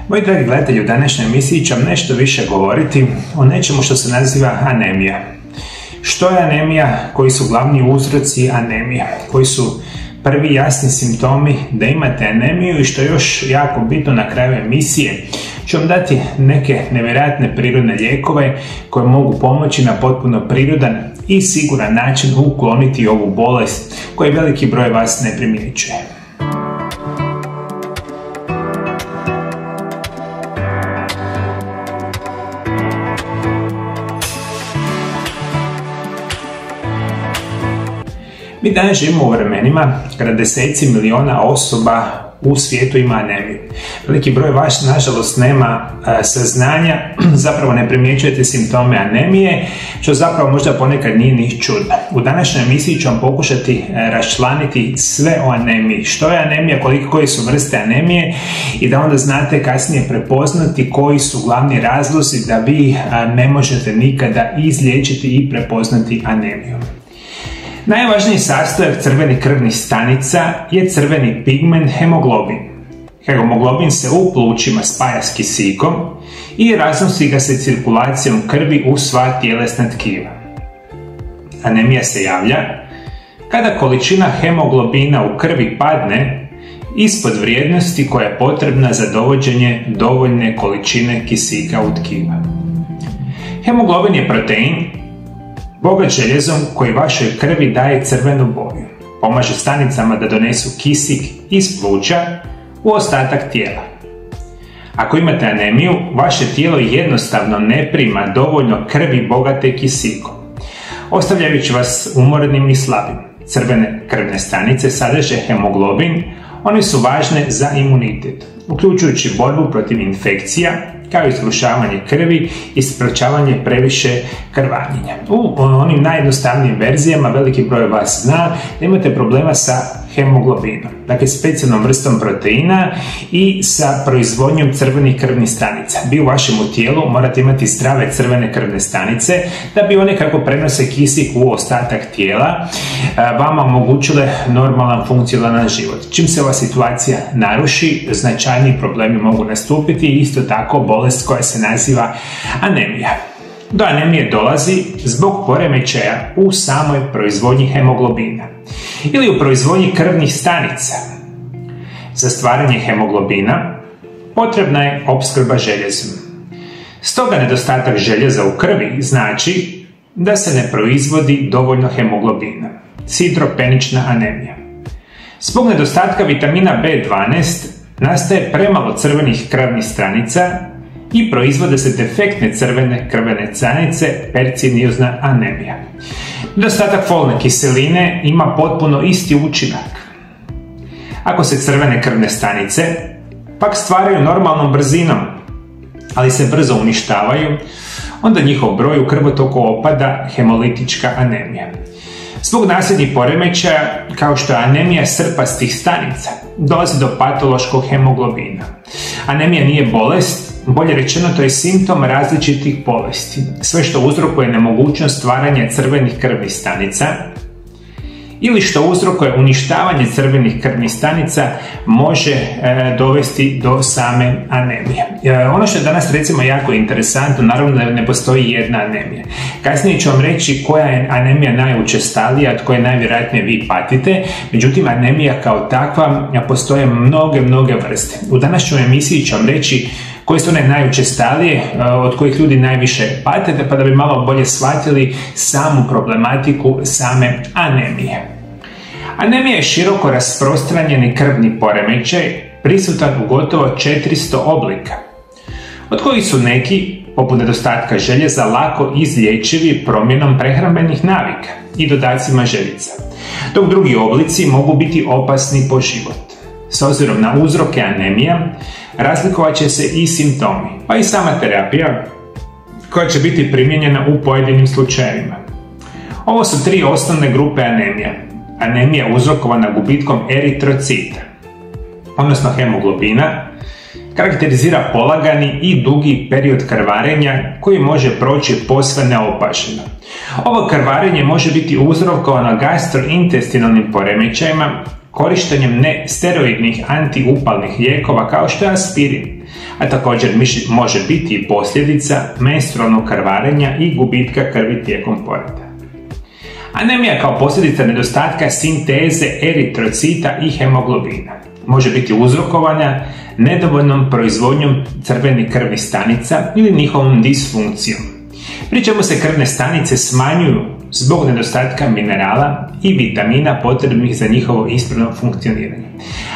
Moji dragi gledatelji, u današnjoj emisiji ću vam nešto više govoriti o nečemu što se naziva anemija. Što je anemija, koji su glavni uzroci anemije, koji su prvi jasni simptomi da imate anemiju i što je još jako bitno na kraju emisije, ću vam dati neke nevjerojatne prirodne lijekove koje mogu pomoći na potpuno prirodan i siguran način ukloniti ovu bolest koju veliki broj vas ne primjećuje. Mi danas živimo u vremenima kada deseci miliona osoba u svijetu ima anemiju. Veliki broj vas, nažalost, nema saznanja, zapravo ne primjećujete simptome anemije, što zapravo možda ponekad nije ni čudno. U današnjoj emisiji ću vam pokušati raščlaniti sve o anemiji. Što je anemija, koje su vrste anemije i da onda znate kasnije prepoznati koji su glavni razlozi da vi ne možete nikada izliječiti i prepoznati anemiju. Najvažniji sastojak crvenih krvnih stanica je crveni pigment hemoglobin. Hemoglobin se u plućima spaja s kisikom i raznosi ga se cirkulacijom krvi u sva tjelesna tkiva. Anemija se javlja kada količina hemoglobina u krvi padne ispod vrijednosti koja je potrebna za dovođenje dovoljne količine kisika u tkiva. Hemoglobin je protein bogat željezom koji vašoj krvi daje crvenu boju. Pomaže stanicama da donesu kisik iz pluća u ostatak tijela. Ako imate anemiju, vaše tijelo jednostavno ne prima dovoljno krvi bogate kisikom, ostavljajući vas umornim i slabim. Crvene krvne stanice sadrže hemoglobin, one su važne za imunitet, uključujući borbu protiv infekcija, kao i zgrušavanje krvi i sprečavanje previše krvanjenja. U onim najjednostavnijim verzijama veliki broj vas zna da imate problema sa hemoglobinom, dakle specijalnom vrstom proteina i sa proizvodnjom crvenih krvnih stanica. Vi u vašem tijelu morate imati zdrave crvene krvne stanice da bi one, kako prenose kisik u ostatak tijela, vama omogućile normalan funkcionalan život. Čim se ova situacija naruši, značajni problemi mogu nastupiti i isto tako bolest koja se naziva anemija. Do anemije dolazi zbog poremećaja u samoj proizvodnji hemoglobina ili u proizvodnji krvnih stanica. Za stvaranje hemoglobina potrebna je opskrba željezom. Stoga nedostatak željeza u krvi znači da se ne proizvodi dovoljno hemoglobina. Sidropenična anemija. Zbog nedostatka vitamina B12 nastaje premalo crvenih krvnih stanica i proizvode se defektne crvene krvene stanice, perciniozna anemija. Nedostatak folne kiseline ima potpuno isti učinak. Ako se crvene krvne stanice pak stvaraju normalnom brzinom, ali se brzo uništavaju, onda njihov broj u krvotoku opada, hemolitička anemija. Zbog nasljednih poremećaja, kao što je anemija srpastih stanica, dolazi do patološkog hemoglobina. Anemija nije bolest, bolje rečeno to je simptom različitih bolesti. Sve što uzrokuje nemogućnost stvaranja crvenih krvnih stanica ili što uzrokuje uništavanje crvenih krvnih stanica može dovesti do same anemije. Ono što je danas recimo jako interesantno, naravno da ne postoji jedna anemija. Kasnije ću vam reći koja je anemija najučestalija, od koje najvjerojatnije vi patite, međutim anemija kao takva postoje mnoge vrste. U današnjoj emisiji ću vam reći koje su one najučestalije, od kojih ljudi najviše patite, pa da bi malo bolje shvatili samu problematiku same anemije. Anemija je široko rasprostranjeni krvni poremećaj, prisutan u gotovo 400 oblika, od kojih su neki, poput nedostatka željeza, lako izlječivi promjenom prehrambenih navika i dodacima željica, dok drugi oblici mogu biti opasni po život. S obzirom na uzroke anemija, razlikovat će se i simptomi, pa i sama terapija koja će biti primijenjena u pojedinim slučajevima. Ovo su tri osnovne grupe anemija. Anemija uzrokovana gubitkom eritrocita, odnosno hemoglobina, karakterizira polagani i dugi period krvarenja koji može proći posve neopaženo. Ovo krvarenje može biti uzrokovano gastrointestinalnim poremećajima, korištenjem nesteroidnih antiupalnih lijekova kao što je aspirin, a također može biti i posljedica menstrualnog krvarenja i gubitka krvi tijekom poroda. Anemija kao posljedica nedostatka sinteze eritrocita i hemoglobina može biti uzrokovana nedovoljnom proizvodnjom crvenih krvnih stanica ili njihovom disfunkcijom, pri čemu se krvne stanice smanjuju zbog nedostatka minerala i vitamina potrebnih za njihovo ispravno funkcioniranje.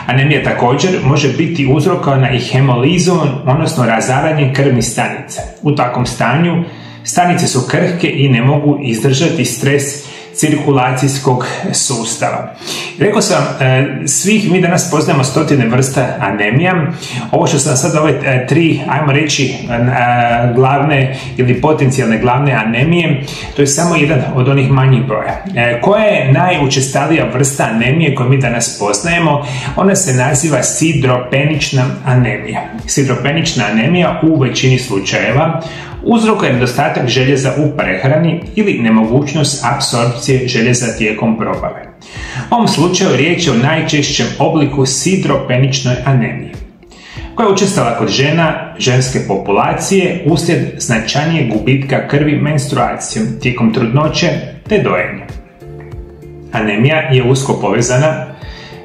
Anemija također može biti uzrokovana i hemolizom, odnosno razaranjem krvnih stanica. U takvom stanju stanice su krhke i ne mogu izdržati stres cirkulacijskog sustava. Rekao sam, svih mi danas poznajemo stotine vrsta anemija. Ovo što sam sad ove tri, ajmo reći, glavne ili potencijalne glavne anemije, to je samo jedan od onih manjih broja. Koja je najučestalija vrsta anemije koju mi danas poznajemo? Ona se naziva sidropenična anemija. Sidropenična anemija u većini slučajeva uzrokuje nedostatak željeza u prehrani ili nemogućnost apsorpcije željeza tijekom probave. U ovom slučaju riječ je o najčešćem obliku sidropeničnoj anemiji, koja je učestala kod žena ženske populacije uslijed značajnijeg gubitka krvi menstruacijom tijekom trudnoće te dojenja. Anemija je usko povezana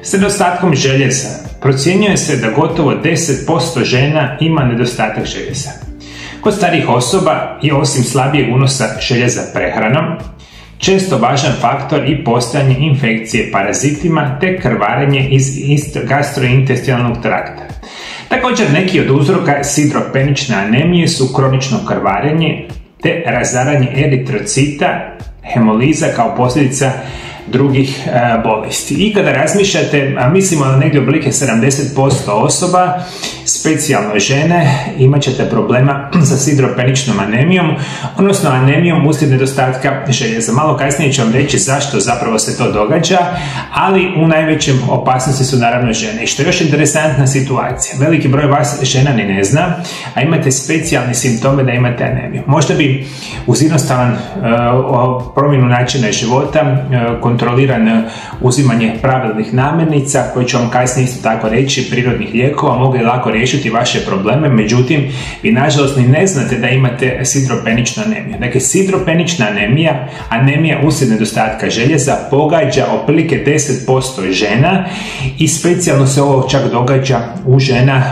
s nedostatkom željeza. Procjenjuje se da gotovo 10% žena ima nedostatak željeza. Kod starijih osoba je osim slabijeg unosa željeza prehranom često važan faktor i postojanje infekcije parazitima te krvarenje iz gastrointestinalnog trakta. Također neki od uzroka sidropenične anemije su kronično krvarenje te razaranje eritrocita, hemoliza kao posljedica drugih bolesti. I kada razmišljate, a mislimo na negdje oblike 70% osoba, specijalno žene, imat ćete problema sa sidropeničnom anemijom, odnosno anemijom uslijed nedostatka željeza. Malo kasnije ću vam reći zašto zapravo se to događa, ali u najvećem opasnosti su naravno žene. I što je još interesantna situacija, veliki broj vas žena ni ne zna, a imate specijalne simptome da imate anemiju. Možda bi uz jednostavan promjenu načina života, kontroliran uzimanje pravilnih namirnica, koje ću vam kasnije isto tako reći, prirodnih lijekova, mogli lako riješiti vaše probleme, međutim, vi nažalost ni ne znate da imate sidropeničnu anemiju. Dakle, sidropenična anemija uslijed nedostatka željeza pogađa otprilike 10% žena i specijalno se ovo čak događa u žena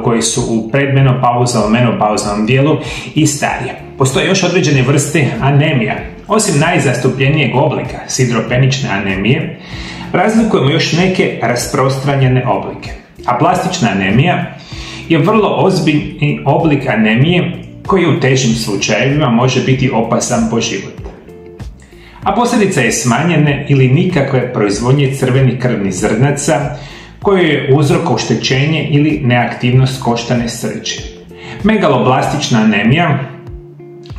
koji su u predmenopauzalnom, menopauzalnom dijelu i starije. Postoje još određene vrste anemija. Osim najzastupljenijeg oblika sidropenične anemije, razlikujemo još neke rasprostranjene oblike. Aplastična anemija je vrlo ozbiljni oblik anemije koji u težim slučajevima može biti opasan po život. A posljedica je smanjene ili nikakve proizvodnje crvenih krvnih zrnaca koje je uzrok oštećenje ili neaktivnost koštane srče. Megaloblastična anemija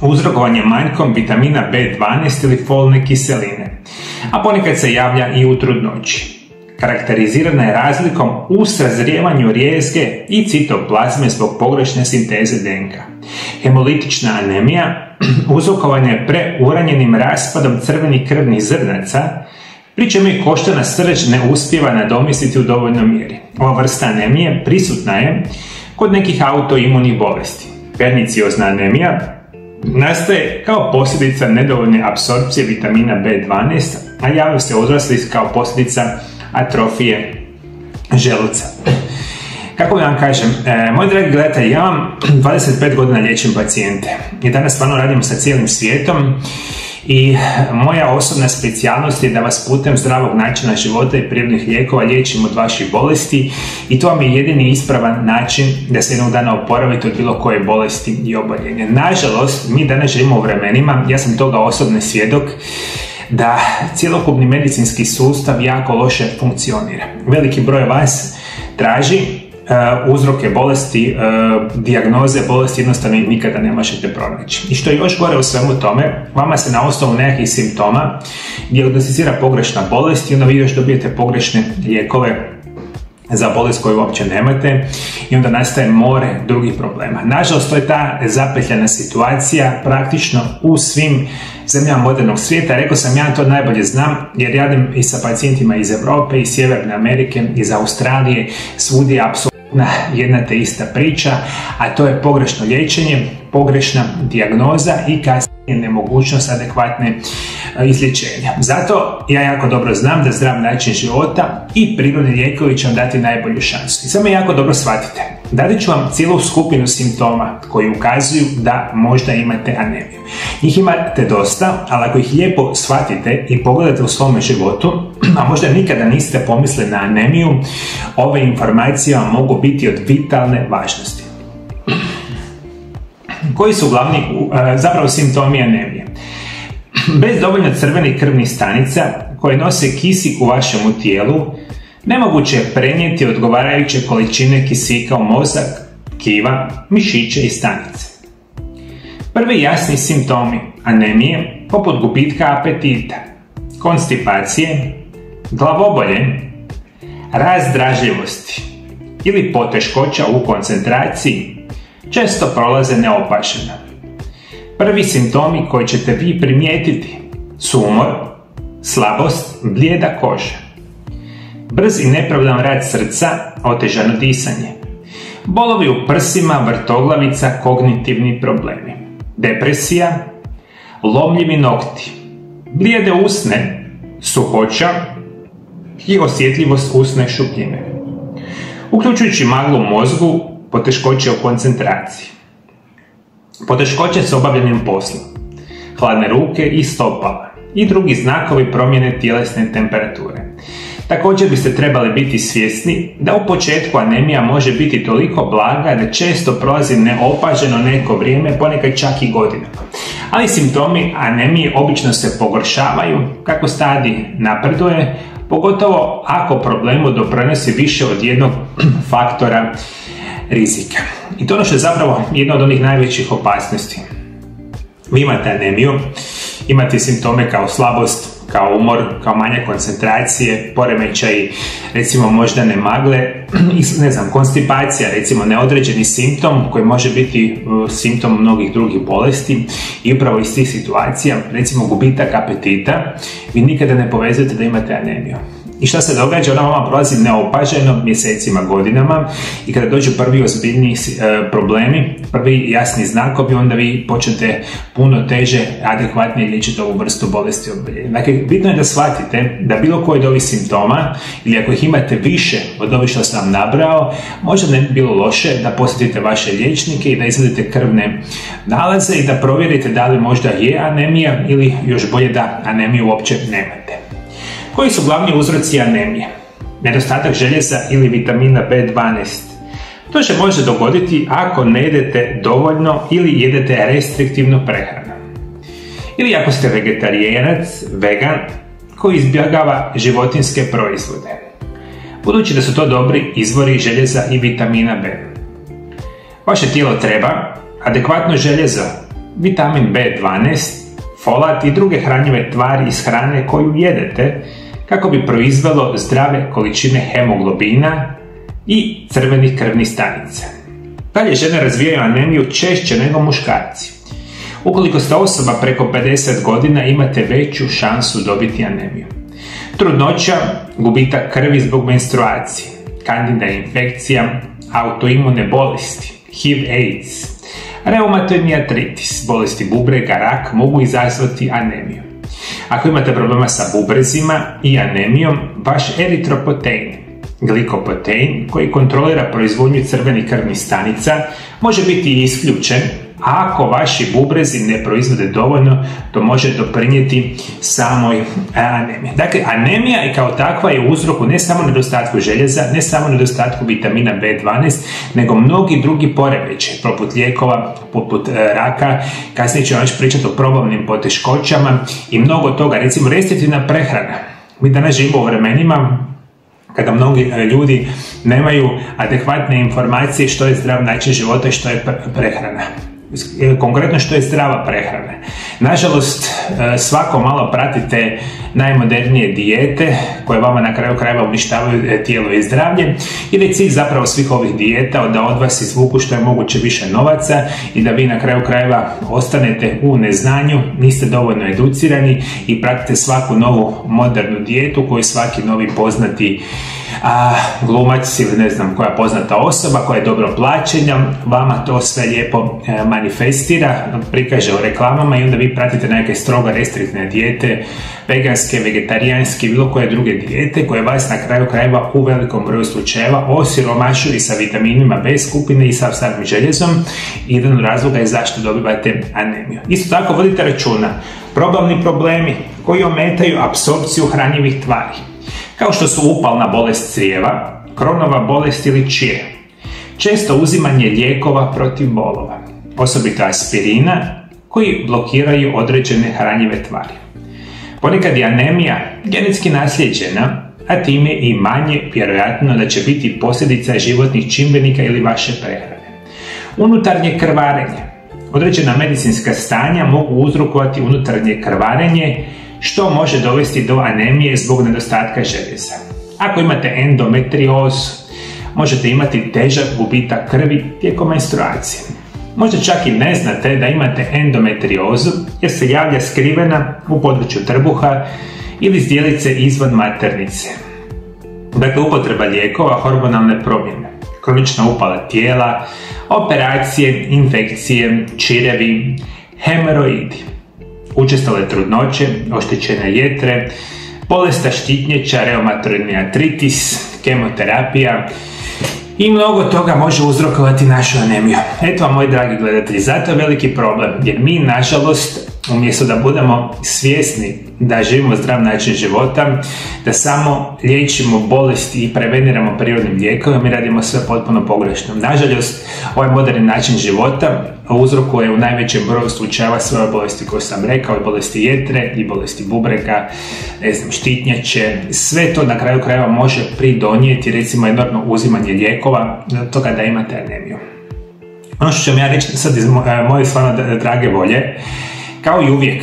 uzrokovan je manjkom vitamina B12 ili folne kiseline, a ponekad se javlja i u trudnoći. Karakterizirana je razlikom u sazrijevanju rijezge i citoplazme zbog pogrešne sinteze DNK. Hemolitična anemija uzrokovana je preuranjenim raspadom crvenih krvnih zrnaca, pri čemu i koštana srž ne uspijeva nadomjestiti u dovoljnoj mjeri. Ova vrsta anemije prisutna je kod nekih autoimunih bolesti. Perniciozna anemija nastaje kao posljedica nedovoljne apsorpcije vitamina B12, a javlja se odraslih kao posljedica atrofije želuca. Kako vam kažem, moji dragi gledatelji, ja vam 25 godina liječim pacijente i danas stvarno radimo sa cijelim svijetom i moja osobna specijalnost je da vas putem zdravog načina života i prirodnih lijekova liječim od vaših bolesti i to vam je jedini ispravan način da se jednog dana oporavite od bilo koje bolesti i oboljenja. Nažalost, mi danas živimo u vremenima, ja sam toga osobni svjedok, da cjelokupni medicinski sustav jako loše funkcionira. Veliki broj vas traži uzroke bolesti, dijagnoze bolesti, jednostavno ih nikada ne možete pronaći. I što je još gore u svemu tome, vama se na osnovu nekakvih simptoma dijagnosticira pogrešna bolest i onda vi još dobijete pogrešne lijekove za bolest koju uopće nemate i onda nastaje more drugih problema. Nažalost, to je ta zapetljana situacija praktično u svim zemljama modernog svijeta. Rekao sam, ja to najbolje znam jer radim i sa pacijentima iz Europe, iz Sjeverne Amerike, iz Australije, svugdje apsolutno jedna te ista priča, a to je pogrešno liječenje, pogrešna dijagnoza i kasnije nemogućnost adekvatne izlječenja. Zato ja jako dobro znam da zdrav način života i prirodni lijekovi će vam dati najbolju šansu. I samo jako dobro shvatite. Dati ću vam cijelu skupinu simptoma koji ukazuju da možda imate anemiju. Njih imate dosta, ali ako ih lijepo shvatite i pogledate u svome životu, a možda nikada niste pomislili na anemiju, ove informacije vam mogu biti od vitalne važnosti. Koji su glavni zapravo simptomi anemije? Bez dovoljno crvenih krvnih stanica koje nose kisik u vašemu tijelu, nemoguće je prenijeti odgovarajuće količine kisika u mozak, tkiva, mišiće i stanice. Prvi jasni simptomi anemije, poput gubitka apetita, konstipacije, glavobolje, rast dražljivosti ili poteškoća u koncentraciji, često prolaze neopaženo. Prvi simptomi koji ćete vi primijetiti su umor, slabost, blijeda koža, brz i nepravilan rad srca, otežano disanje, bolovi u prsima, vrtoglavica, kognitivni problemi, depresija, lomljivi nokti, blijede usne, suhoća i osjetljivost usne šupljine, uključujući maglu u mozgu, poteškoće u koncentraciji, poteškoće s obavljanjem posla, hladne ruke i stopala i drugi znakovi promjene tjelesne temperature. Također biste trebali biti svjesni da u početku anemija može biti toliko blaga da često prolazi neopaženo neko vrijeme, ponekad čak i godinama. Ali simptomi anemije obično se pogoršavaju kako stadij napreduje, pogotovo ako problemu doprinosi više od jednog faktora rizika. I to je ono što je zapravo jedna od onih najvećih opasnosti. Vi imate anemiju, imate simptome kao slabost, kao umor, kao manjak koncentracije, poremećaji, recimo moždane magle, konstipacija, recimo neodređeni simptom koji može biti simptom mnogih drugih bolesti i upravo iz tih situacija, recimo gubitak apetita, vi nikada ne povezujete da imate anemiju. I šta se događa? Ona vama prolazi neopaženo mjesecima, godinama i kada dođu prvi ozbiljni problemi, prvi jasni znakovi, onda vi počnete puno teže, adekvatnije liječiti ovu vrstu bolesti oboljenja. Dakle, bitno je da shvatite da bilo koji od ovih simptoma ili ako ih imate više od ovih što sam vam nabrao, možda ne bi bilo loše da posjetite vaše liječnike i da izvadite krvne nalaze i da provjerite da li možda je anemija ili još bolje da anemiju uopće nemate. Koji su glavni uzroci anemije? Nedostatak željeza ili vitamina B12. To se može dogoditi ako ne jedete dovoljno ili jedete restriktivnu prehranu. Ili ako ste vegetarijanac, vegan, koji izbjegava životinjske proizvode. Budući da su to dobri izvori željeza i vitamina B. Vaše tijelo treba adekvatno željezo, vitamin B12, folat i druge hranjive tvari iz hrane koju jedete kako bi proizvelo zdrave količine hemoglobina i crvenih krvnih stanica. Dalje, žene razvijaju anemiju češće nego muškarci. Ukoliko ste osoba preko 50 godina, imate veću šansu dobiti anemiju. Trudnoća, gubitak krvi zbog menstruacije, kandida infekcija, autoimune bolesti, HIV/AIDS, reumatoidni artritis, bolesti bubrega, rak mogu izazvati anemiju. Ako imate problema sa bubrezima i anemijom, vaš eritropotein, glikoprotein koji kontrolira proizvodnju crvenih krvnih stanica, može biti isključen, a ako vaši bubrezi ne proizvode dovoljno, to može doprinijeti samoj anemiji. Dakle, anemija i kao takva je u uzroku ne samo nedostatku željeza, ne samo nedostatku vitamina B12, nego mnogi drugi poremećaji, poput lijekova, poput raka, kasnije ću vam još pričati o probavnim poteškoćama i mnogo toga, recimo restriktivna prehrana. Mi danas živimo u vremenima kada mnogi ljudi nemaju adekvatne informacije što je zdrav način života i što je prehrana. Konkretno što je zdrava prehrana. Nažalost, svako malo pratite najmodernije dijete koje vama na kraju krajeva uništavaju tijelo i zdravlje i da je cilj zapravo svih ovih dijeta da od vas izvuku što je moguće više novaca i da vi na kraju krajeva ostanete u neznanju, niste dovoljno educirani i pratite svaku novu modernu dijetu koju svaki novi poznati glumac ili ne znam koja poznata osoba koja je dobro plaćena, vama to sve lijepo manifestira, prikaže u reklamama i onda vi pratite neke strogo restriktne dijete, veganske, vegetarijanske, bilo koje druge dijete koje vas na kraju krajeva u velikom broju slučajeva osiromašuju sa vitaminima B skupine i sa samim željezom i jedan od razloga je zašto dobivate anemiju. Isto tako vodite računa, probavni problemi koji ometaju apsorpciju hranjivih tvari, kao što su upalna bolest crijeva, Kronova bolest ili čir, često uzimanje lijekova protiv bolova, osobito aspirina, koji blokiraju određene hranjive tvari. Ponekad je anemija genetski naslijeđena, a time i manje vjerojatno da će biti posljedica životnih čimbenika ili vaše prehrane. Unutarnje krvarenje. Određena medicinska stanja mogu uzrokovati unutarnje krvarenje, što može dovesti do anemije zbog nedostatka željeza. Ako imate endometriozu, možete imati težak gubitak krvi tijekom menstruacije. Možda čak i ne znate da imate endometriozu jer se javlja skrivena u području trbuha ili zdjelice izvan maternice. Dakle, upotreba lijekova, hormonalne promjene, kronična upala tijela, operacije, infekcije, čirevi, hemoroidi, učestale trudnoće, oštećene jetre, bolest štitnjeća, reumatoidni artritis, kemoterapija i mnogo toga može uzrokovati našu anemiju. Eto vam, moji dragi gledatelji, zato je veliki problem jer mi, nažalost, umjesto da budemo svjesni da živimo zdrav način života, da samo liječimo bolesti i preveniramo prirodnim lijekovima, mi radimo sve potpuno pogrešno. Nažalost, ovaj moderni način života uzrokuje u najvećem broju slučajeva sve ove bolesti koje sam rekao, i bolesti jetre, i bolesti bubrega, štitnjače, sve to na kraju krajeva može pridonijeti recimo enormno uzimanje lijekova do toga da imate anemiju. Ono što ću ja reći sad iz moje stvarno drage volje, kao i uvijek,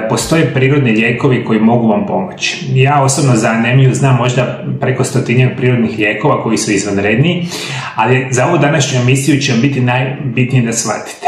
postoje prirodni lijekovi koji mogu vam pomoći. Ja osobno za anemiju znam možda preko 100 prirodnih lijekova koji su izvanredni, ali za ovu današnju emisiju će vam biti najbitnije da shvatite.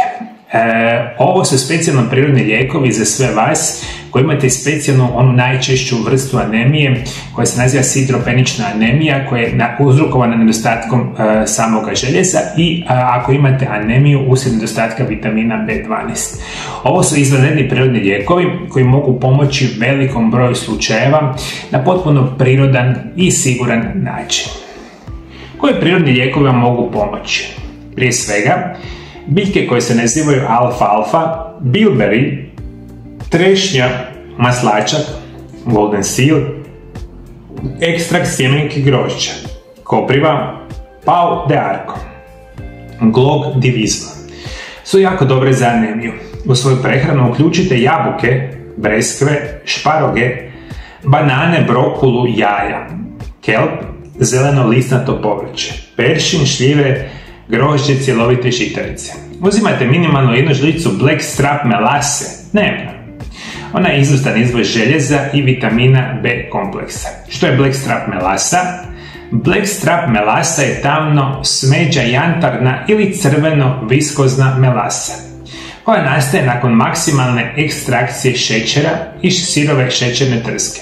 Ovo su specijalno prirodni lijekovi za sve vas koji imate specijalnu onu najčešću vrstu anemije koja se naziva sidropenična anemija koja je uzrokovana nedostatkom samoga željeza i ako imate anemiju uslijed nedostatka vitamina B12. Ovo su izvanredni prirodni lijekovi koji mogu pomoći velikom broju slučajeva na potpuno prirodan i siguran način. Koji prirodni lijekovi vam mogu pomoći? Prije svega, biljke koje se nazivaju alfalfa, bilberry, trešnja, maslačak, golden seal, ekstrakt sjemenki grožđa, kopriva, pau de arco, glog divizma su jako dobre za anemiju. U svoju prehranu uključite jabuke, breskve, šparoge, banane, brokulu, jaja, kelp, zeleno listnato povrće, peršin, šljive, grožđe, cjelovite žitarice. Uzimate minimalno jednu žlicu blackstrap melase dnevno. Ona je izvrstan izvor željeza i vitamina B kompleksa. Što je blackstrap melasa? Blackstrap melasa je tamno smeđa jantarna ili crveno viskozna melasa, koja nastaje nakon maksimalne ekstrakcije šećera iz sirove šećerne trske.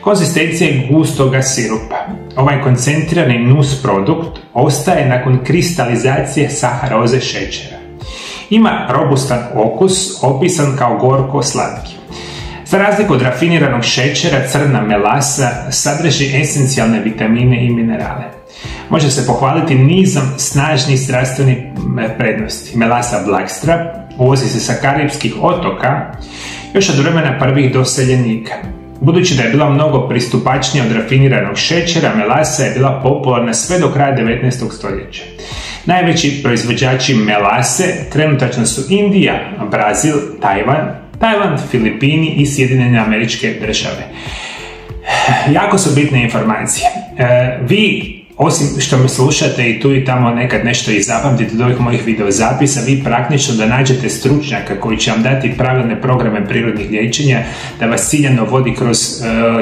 Konzistencija je gustoga sirupa. Ovaj koncentrirani nus produkt ostaje nakon kristalizacije saharoze šećera. Ima robustan okus, opisan kao gorko-slatki. Za razliku od rafiniranog šećera, crna melasa sadrži esencijalne vitamine i minerale. Može se pohvaliti nizom snažnih zdravstvenih prednosti. Melasa blackstrap uvozi se sa Karipskih otoka još od vremena prvih doseljenika. Budući da je bila mnogo pristupačnija od rafiniranog šećera, melasa je bila popularna sve do kraja 19. stoljeća. Najveći proizvođači melase trenutačno su Indija, Brazil, Tajland, Filipini i Sjedinjene Američke Države. Jako su bitne informacije. Vi osim što me slušate i tu i tamo nekad nešto i zapamtite od ovih mojih videozapisa, vi praktično da nađete stručnjaka koji će vam dati pravilne programe prirodnih liječenja, da vas ciljano vodi kroz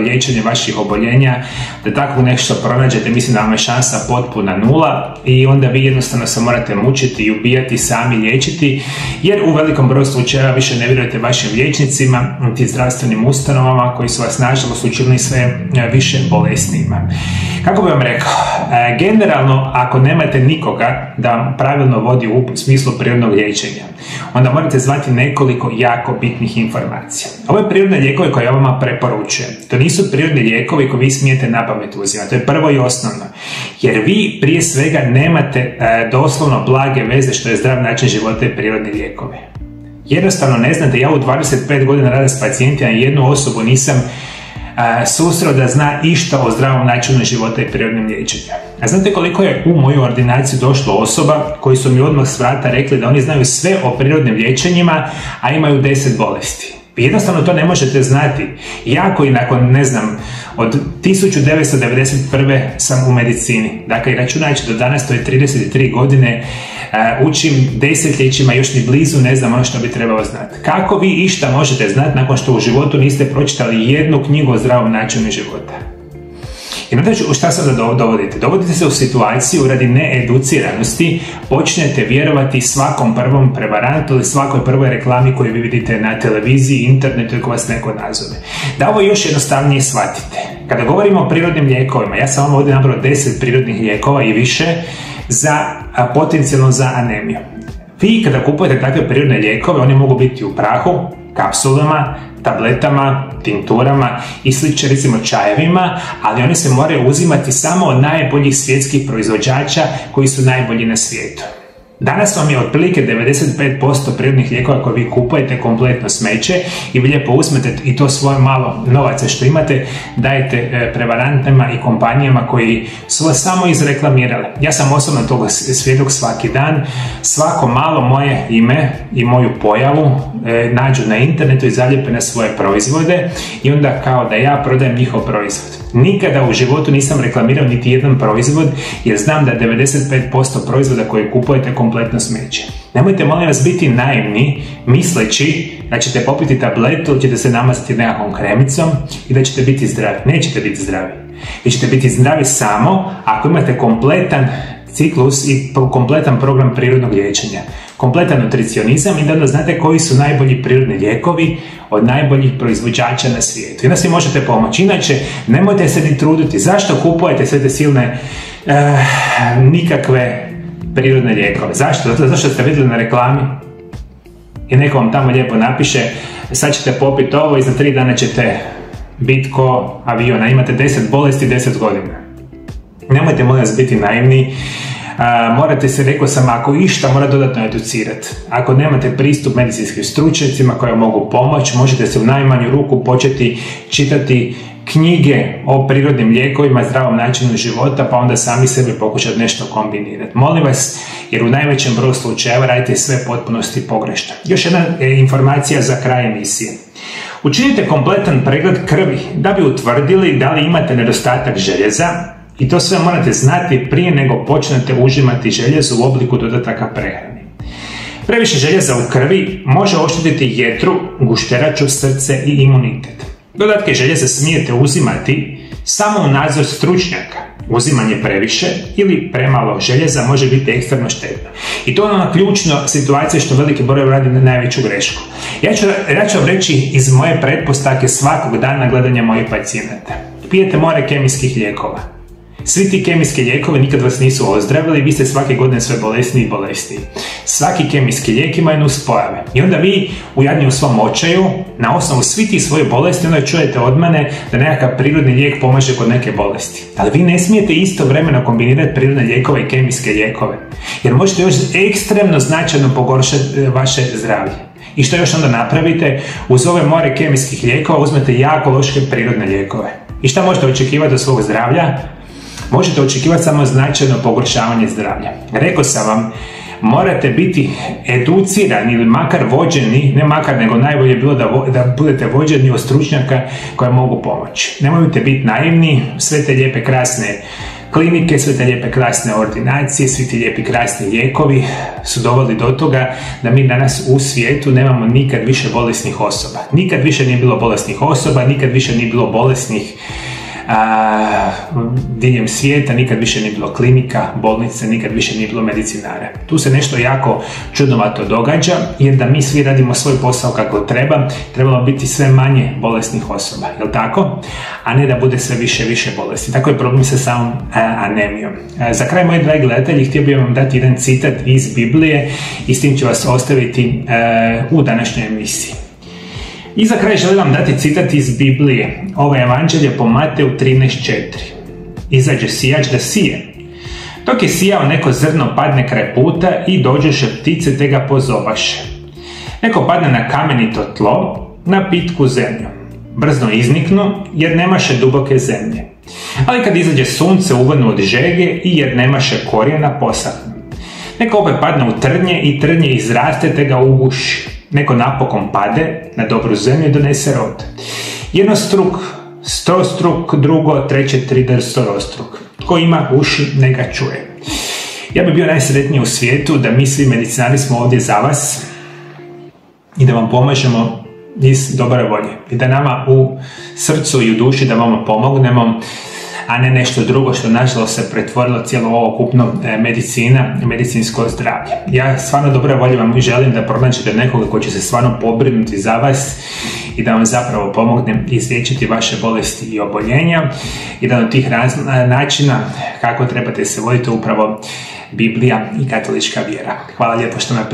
liječenje vaših oboljenja, da tako nešto pronađete, mislim da vam je šansa potpuna nula i onda vi jednostavno se morate mučiti i ubijati, sami liječiti, jer u velikom broju slučajeva više ne vjerujete vašim liječnicima, niti zdravstvenim ustanovama koji su vas nažalost učinili sve više bolesnijima. Kako bih vam rekao, generalno ako nemate nikoga da vam pravilno vodi u smislu prirodnog liječenja, onda morate zvati nekoliko jako bitnih informacija. Ove prirodne lijekove koje ja vama preporučujem, to nisu prirodni lijekovi koje vi smijete napamet uzimati, to je prvo i osnovno, jer vi prije svega nemate doslovno blage veze što je zdrav način života i prirodni lijekovi. Jednostavno ne znate, ja u 25 godina rada s pacijentima jednu osobu nisam susreo da zna išta o zdravom načinu života i prirodnim liječenju. A znate koliko je u moju ordinaciju došlo osoba koji su mi odmah s vrata rekli da oni znaju sve o prirodnim liječenjima, a imaju 10 bolesti. Jednostavno to ne možete znati. Ja koji nakon, ne znam, od 1991. sam u medicini. Dakle, računajući do danas, to je 33 godine, učim desetljećima, još ni blizu ne znam ono što bi trebalo znati. Kako vi išta možete znati nakon što u životu niste pročitali jednu knjigu o zdravom načinu života? I znate šta sad dovodite? Dovodite se u situaciju radi needuciranosti, počnete vjerovati svakom prvom prevarantu ili svakoj prvoj reklami koju vi vidite na televiziji, internetu i ko vas neko nazove. Da ovo još jednostavnije shvatite. Kada govorimo o prirodnim lijekovima, ja sam vam ovdje nabrao 10 prirodnih lijekova i više potencijalno za anemiju. Vi kada kupujete takve prirodne lijekove, oni mogu biti u prahu, kapsulama, tabletama, tinkturama i slično, recimo čajevima, ali oni se moraju uzimati samo od najboljih svjetskih proizvođača koji su najbolji na svijetu. Danas vam je otprilike 95% prirodnih lijekova koje vi kupujete kompletno smeće i vi lijepo uzmete i to svoje malo novaca što imate dajete prevarantima i kompanijama koji su vas samo izreklamirali. Ja sam osobno toga svjedok svaki dan. Svako malo moje ime i moju pojavu nađu na internetu i zalijepe na svoje proizvode i onda kao da ja prodajem njihov proizvod. Nikada u životu nisam reklamirao niti jedan proizvod jer znam da 95% proizvoda koje kupujete kompletno smeće. Nemojte molim vas biti naivni misleći da ćete popiti tabletu ili ćete se namazati nekakvom kremicom i da ćete biti zdravi. Nećete biti zdravi. Vi ćete biti zdravi samo ako imate kompletan ciklus i kompletan program prirodnog liječenja, kompletan nutricionizam i da onda znate koji su najbolji prirodni lijekovi od najboljih proizvođača na svijetu. I da si možete pomoći. Inače, nemojte se ni truditi. Zašto kupujete sve te silne nikakve prirodne lijekove? Zašto? Zato što ste vidjeli na reklami i neko vam tamo lijepo napiše sad ćete popiti ovo i za 3 dana ćete biti ko aviona. Imate 10 bolesti, 10 godina. Nemojte molim vas biti naivni. Morate se, rekao sam, ako išta mora dodatno educirati. Ako nemate pristup medicinskim stručnjacima koji mogu pomoći, možete se u najmanju ruku početi čitati knjige o prirodnim lijekovima, zdravom načinu života, pa onda sami sebi pokušati nešto kombinirati. Molim vas, jer u najvećem broju slučajeva radite sve potpunosti pogrešno. Još jedna informacija za kraj emisije. Učinite kompletan pregled krvi da bi utvrdili da li imate nedostatak željeza. I to sve morate znati prije nego počnete užimati željezo u obliku dodataka prehrani. Previše željeza u krvi može oštetiti jetru, gušteraču, srce i imunitet. Dodatke željeza smijete uzimati samo u nadzor stručnjaka. Uzimanje previše ili premalo željeza može biti ekstremno štetno. I to je ona ključna situacija što veliki broj radi na najveću grešku. Ja ću vam reći iz moje pretpostavke svakog dana gledanja mojih pacijenata. Pijete more kemijskih lijekova. Svi ti kemijski lijekovi nikad vas nisu ozdravili, vi ste svake godine sve bolesniji i bolesniji. Svaki kemijski lijek ima nuspojave. I onda vi u svom očaju, na osnovu svih tih svojih bolesti, onda čujete od mene da nekakav prirodni lijek pomaže kod neke bolesti. Ali vi ne smijete istovremeno kombinirati prirodne lijekove i kemijske lijekove. Jer možete još ekstremno značajno pogoršati vaše zdravlje. I što još onda napravite? Uz ove more kemijskih lijekova uzmete jako loše prirodne lijekove. I šta možete očekivati od svog zdravlja? Možete očekivati samo značajno pogoršavanje zdravlja. Rekao sam vam, morate biti educirani ili makar vođeni, ne makar nego najbolje bilo da budete vođeni od stručnjaka koje mogu pomoći. Nemojte biti naivni, sve te lijepe krasne Klinike, sve te lijepe krasne ordinacije, svi ti lijepi krasni lijekovi su doveli do toga da mi danas u svijetu nemamo nikad više bolesnih osoba. Nikad više nije bilo bolesnih osoba, nikad više nije bilo bolesnih diljem svijeta, nikad više nije bilo klinika, bolnice, nikad više nije bilo medicinara. Tu se nešto jako čudnovato događa, jer da mi svi radimo svoj posao kako treba, trebalo biti sve manje bolesnih osoba, jel tako? A ne da bude sve više bolesti. Tako je problem sa samom anemijom. Za kraj, moji dragi gledatelji, htio bih vam dati jedan citat iz Biblije i s tim ću vas ostaviti u današnjoj emisiji. I za kraj želim vam dati citat iz Biblije. Ovo je evanđelje po Mateju 13.4. Izađe sijač da sije. Dok je sijao, neko zrno padne kraj puta i dođeše ptice te ga pozobaše. Neko padne na kamenito tlo, na pitku zemlju. Brzno izniknu, jer nemaše duboke zemlje. Ali kad izađe sunce, uvanu od žege i jer nemaše korijena, posahnu. Neko opet padne u trnje i trnje izraste te ga uguši. Neko napokon pade na dobru zemlju i donese rod. Jedno struk, stostruk, drugo, treće, tridesetorostruk. Tko ima uši, neka čuje. Ja bih bio najsretniji u svijetu da mi svi medicinari smo ovdje za vas i da vam pomažemo iz dobre volje. I da nama u srcu i u duši da vama pomognemo, a ne nešto drugo što nažalost se pretvorilo cijelo ovo ukupno medicina i medicinsko zdravlje. Ja stvarno dobre volje vam želim da pronađete nekoga koji će se stvarno pobrinuti za vas i da vam zapravo pomogne izliječiti vaše bolesti i oboljenja. Jedan od tih načina kako trebate se voditi upravo Biblija i katolička vjera. Hvala lijepo što me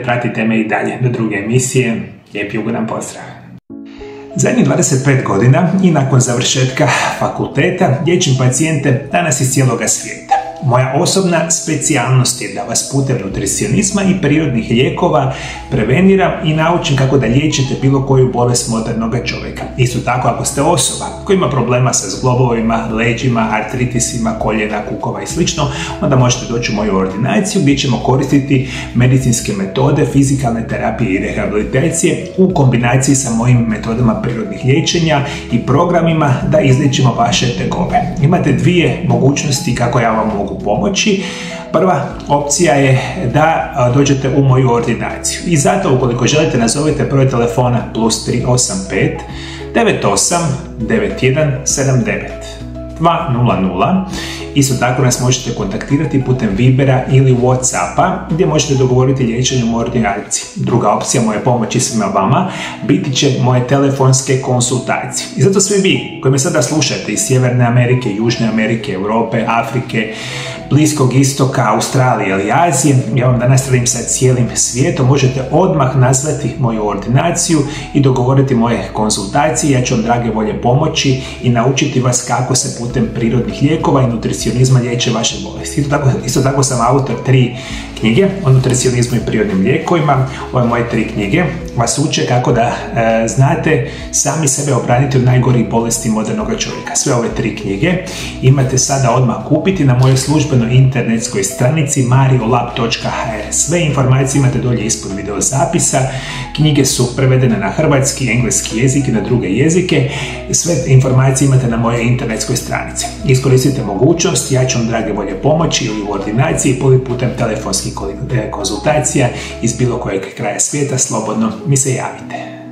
pratite me i dalje do druge emisije. Lijep i ugodan pozdrav! Zadnjih 25 godina i nakon završetka fakulteta liječim pacijente danas iz cijeloga svijeta. Moja osobna specijalnost je da vas putem nutricionizma i prirodnih lijekova preveniram i naučim kako da liječite bilo koju bolest modernog čovjeka. Isto tako, ako ste osoba koja ima problema sa zglobovima, leđima, artritisima, koljena, kukova i sl., onda možete doći u moju ordinaciju gdje ćemo koristiti medicinske metode, fizikalne terapije i rehabilitacije u kombinaciji sa mojim metodama prirodnih liječenja i programima da izliječimo vaše tegobe. Imate dvije mogućnosti kako ja vam mogu pomoći. Prva opcija je da dođete u moju ordinaciju i zato ukoliko želite nazovite broj telefona +385 98 91 79 200. Isto tako nas možete kontaktirati putem Vibera ili Whatsappa gdje možete dogovoriti liječenje u ordinaciji. Druga opcija moje pomoći svima vama biti će moje telefonske konsultacije. I zato svi vi koji me sada slušate iz Sjeverne Amerike, Južne Amerike, Europe, Afrike, Bliskog istoka, Australije ili Azije, ja vam danas radim sa cijelim svijetom, možete odmah nazvati moju ordinaciju i dogovoriti moje konsultacije. Ja ću vam drage volje pomoći i naučiti vas kako se putem prirodnih lijekova i nutricionizma liječe vaše bolesti. Isto tako sam autor 3 knjige o nutricionizmu i prirodnim lijekovima. Ove moje 3 knjige vas uče kako da znate sami sebe obraniti od najgorih bolesti modernog čovjeka. Sve ove 3 knjige imate sada odmah kupiti na mojoj službenoj internetskoj stranici mariolab.hr. Sve informacije imate dolje ispod video zapisa. Knjige su prevedene na hrvatski, engleski jezik i na druge jezike. Sve informacije imate na mojoj internetskoj stranici. Iskoristite mogućnost, ja ću vam drage volje pomoći ili u ordinaciji ili putem telefonskih konzultacija iz bilo kojeg kraja svijeta, slobodno mi se javite.